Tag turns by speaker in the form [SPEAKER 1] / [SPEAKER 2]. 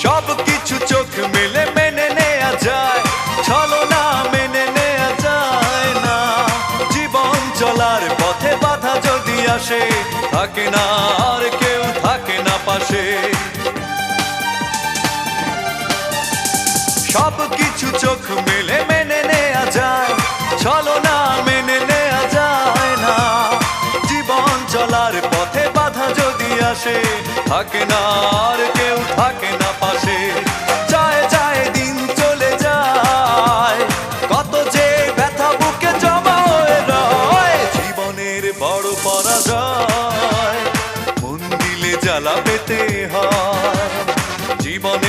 [SPEAKER 1] সব কিছু চোখ মেলে মেনে নেয়া যায়, ছলনা মেনে নেয়া যায় না। জীবন চলার পথে বাধা যদি আসে, থাকে না আর কেউ, থাকে না পাশে। সব কিছু চোখ মেলে মেনে নেয়া যায়, ছলনা মেনে নেয়া যায় না। জীবন চলার পথে বাধা যদি আসে, থাকে না আর কেউ, থাকে না পাশে। যায় যায় দিন চলে যায়, কত যে ব্যথা বুকে জমা হয়ে রয়। জীবনের বড় পরাজয়, মন দিলে জ্বালা পেতে হয়। জীবন